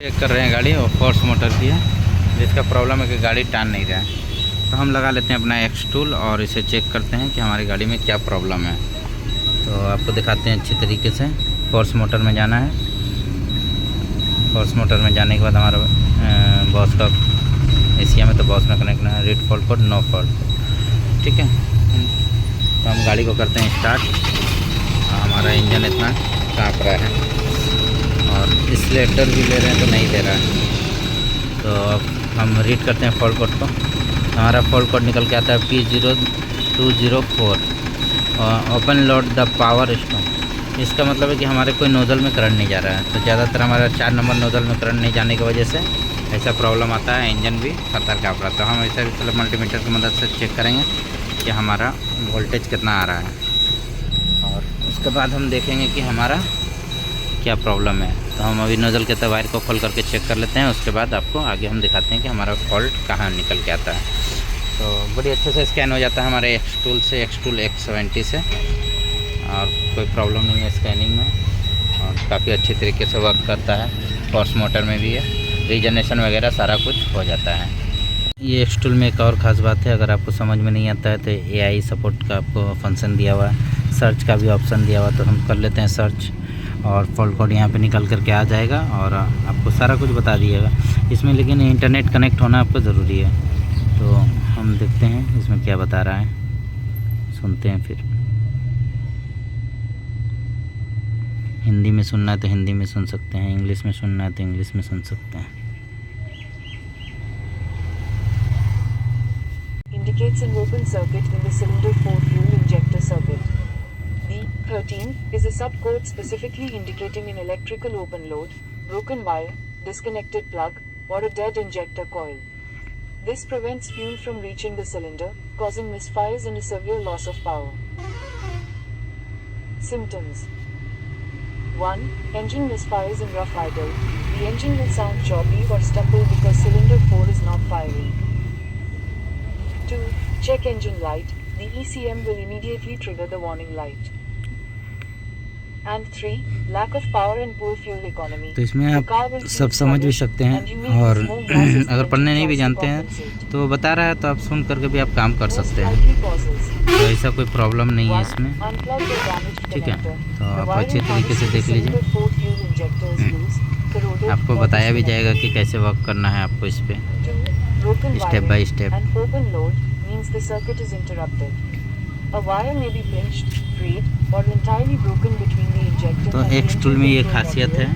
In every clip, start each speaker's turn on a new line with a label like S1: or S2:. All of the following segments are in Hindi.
S1: चेक कर रहे हैं गाड़ी और फोर्स मोटर की है, जिसका प्रॉब्लम है कि गाड़ी टान नहीं रहा है। तो हम लगा लेते हैं अपना एक्स टूल और इसे चेक करते हैं कि हमारी गाड़ी में क्या प्रॉब्लम है। तो आपको दिखाते हैं अच्छी तरीके से। फोर्स मोटर में जाना है। फोर्स मोटर में जाने के बाद हमारा बॉस का एशिया में तो बॉस में कनेक्ट करना है। Read fault code no fault, ठीक है। तो हम गाड़ी को करते हैं स्टार्ट। हमारा इंजन इतना काँप रहा है और एक्सीलरेटर भी ले रहे हैं तो नहीं दे रहा है। तो अब हम रीड करते हैं फॉल्ट कोड को। हमारा फॉल्ट कोड निकल के आता है P0204। Open load the power stone. इसका मतलब है कि हमारे कोई नोज़ल में करंट नहीं जा रहा है। तो ज़्यादातर हमारा 4 नंबर नोज़ल में करंट नहीं जाने की वजह से ऐसा प्रॉब्लम आता है। इंजन भी खतर काँप रहा है। तो हम ऐसा भी मतलब मल्टीमीटर की मदद से चेक करेंगे कि हमारा वोल्टेज कितना आ रहा है, और उसके बाद हम देखेंगे कि हमारा क्या प्रॉब्लम है। तो हम अभी नोज़ल के वायर को खोल करके चेक कर लेते हैं। उसके बाद आपको आगे हम दिखाते हैं कि हमारा फॉल्ट कहाँ निकल के आता है। तो बड़ी अच्छे से स्कैन हो जाता है हमारे एक्स टूल से, एक्स टूल X70 से, और कोई प्रॉब्लम नहीं है स्कैनिंग में, और काफ़ी अच्छे तरीके से वर्क करता है। फोर्स मोटर में भी है, रीजनरेशन वगैरह सारा कुछ हो जाता है। ये एक्स टूल में एक और ख़ास बात है, अगर आपको समझ में नहीं आता है तो AI सपोर्ट का आपको फंक्शन दिया हुआ है, सर्च का भी ऑप्शन दिया हुआ है। तो हम कर लेते हैं सर्च और फॉल्ट कोड यहाँ पे निकल करके आ जाएगा और आपको सारा कुछ बता दिएगा इसमें। लेकिन इंटरनेट कनेक्ट होना आपको ज़रूरी है। तो हम देखते हैं इसमें क्या बता रहा है, सुनते हैं। फिर हिंदी में सुनना है तो हिंदी में सुन सकते हैं, इंग्लिश में सुनना है तो इंग्लिश में सुन सकते हैं।
S2: Indicates an open circuit in the cylinder 4 fuel injector circuit. D13 is a subcode specifically indicating an electrical open load, broken wire, disconnected plug, or a dead injector coil. This prevents fuel from reaching the cylinder, causing misfires and a severe loss of power. Symptoms: 1. Engine misfires in rough idle. The engine will sound choppy or stumble because cylinder 4 is not firing. 2. Check engine light. The ECM will immediately trigger the warning light. And 3. Lack of power and poor fuel economy.
S1: तो इसमें आप सब समझ भी सकते हैं, और अगर पढ़ने नहीं भी जानते हैं तो बता रहा है तो आप सुन करके भी आप काम कर सकते हैं। तो ऐसा कोई प्रॉब्लम नहीं है इसमें, ठीक है। तो आप अच्छे तरीके से देख लीजिए, आपको बताया भी जाएगा कि कैसे वर्क करना है आपको इस पर स्टेप बाय स्टेप। तो एक्स टूल में ये खासियत है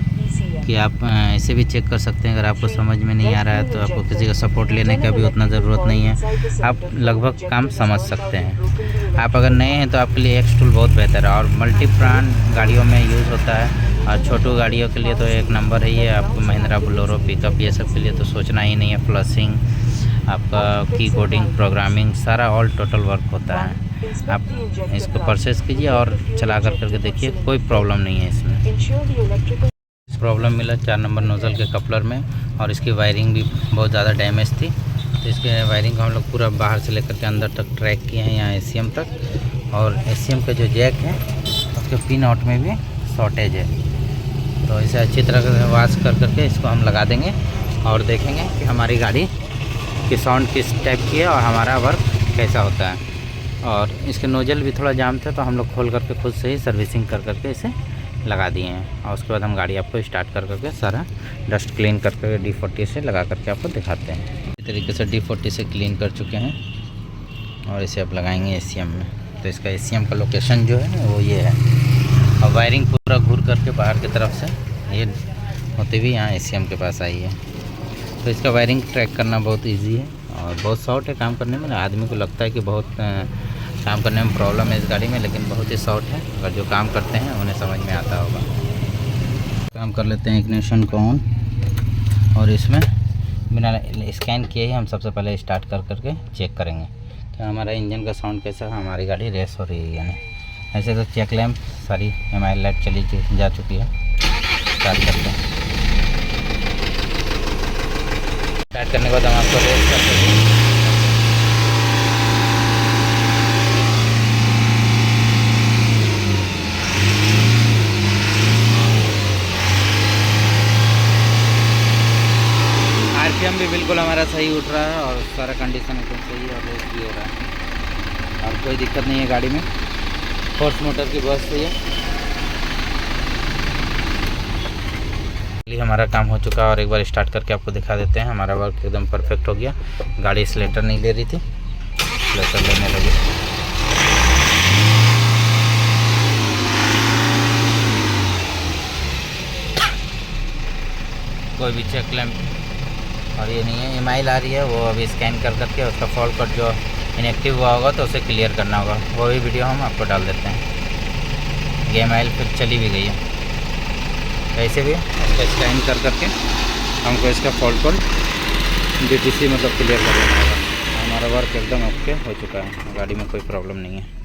S1: कि आप ऐसे भी चेक कर सकते हैं। अगर आपको समझ में नहीं आ रहा है तो आपको किसी का सपोर्ट लेने का भी उतना ज़रूरत नहीं है, आप लगभग काम समझ सकते हैं। आप अगर नए हैं तो आपके लिए एक्स टूल बहुत बेहतर है, और मल्टी ब्रांड गाड़ियों में यूज़ होता है। और छोटू गाड़ियों के लिए तो एक नंबर है ये। आपको महिंद्रा बोलेरो पिकअप ये सब के लिए तो सोचना ही नहीं है। फ्लशिंग, आपका की कोडिंग, प्रोग्रामिंग, सारा ऑल टोटल वर्क होता है। आप इसको परचेस कीजिए और चला करके देखिए, कोई प्रॉब्लम नहीं है इसमें। प्रॉब्लम मिला 4 नंबर नोज़ल के कपलर में, और इसकी वायरिंग भी बहुत ज़्यादा डैमेज थी। तो इसके वायरिंग को हम लोग पूरा बाहर से लेकर के अंदर तक ट्रैक किए हैं, यहाँ ACM तक। और ACM का जो जैक है उसके पिन आउट में भी शॉर्टेज है। तो इसे अच्छी तरह से वॉश कर करके इसको हम लगा देंगे और देखेंगे कि हमारी गाड़ी की साउंड किस टाइप की है और हमारा वर्क कैसा होता है। और इसके नोजल भी थोड़ा जाम था तो हम लोग खोल करके खुद से ही सर्विसिंग कर करके इसे लगा दिए हैं। और उसके बाद हम गाड़ी आपको स्टार्ट कर करके सारा डस्ट क्लीन कर करके D40 से लगा करके आपको दिखाते हैं। इस तरीके से D40 से क्लीन कर चुके हैं और इसे आप लगाएंगे ACM में। तो इसका ACM का लोकेशन जो है वो ये है, और वायरिंग पूरा घूर करके बाहर की तरफ से ये होते हुए यहाँ ACM के पास आई है। तो इसका वायरिंग ट्रैक करना बहुत ईजी है और बहुत शॉर्ट है काम करने में। आदमी को लगता है कि बहुत काम करने में प्रॉब्लम है इस गाड़ी में, लेकिन बहुत ही शॉर्ट है। अगर जो काम करते हैं उन्हें समझ में आता होगा। काम कर लेते हैं इग्निशन को ऑन, और इसमें बिना स्कैन किए ही हम सबसे पहले स्टार्ट कर करके चेक करेंगे कि हमारा इंजन का साउंड कैसा है, हमारी गाड़ी रेस हो रही है यानी। ऐसे तो चेक लैम्प सारी हमारी लाइट चली जा चुकी है। स्टार्ट करते हैं। स्टार्ट करने के बाद हम आपको रेस करते हैं। एफएम भी बिल्कुल हमारा सही उठ रहा है और सारा कंडीशन एकदम सही है और रेस भी हो रहा है और कोई दिक्कत नहीं है गाड़ी में। फोर्स मोटर की बस सही है। हमारा काम हो चुका है और एक बार स्टार्ट करके आपको दिखा देते हैं। हमारा वर्क एकदम परफेक्ट हो गया। गाड़ी स्लेटर नहीं ले रही थी, स्लेटर लेने लगी। कोई भी चेक लैम्प और ये नहीं है, ईमेल आ रही है, वो अभी स्कैन कर करके उसका फॉल्ट कट जो इनएक्टिव हुआ होगा तो उसे क्लियर करना होगा। वो भी वीडियो हम आपको डाल देते हैं। ये ईमेल फिर चली भी गई है। ऐसे भी इसका स्कैन कर करके हमको इसका फॉल्ट कोड DTC मतलब क्लियर कर देना होगा। हमारा वर्क एकदम ओके हो चुका है, गाड़ी में कोई प्रॉब्लम नहीं है।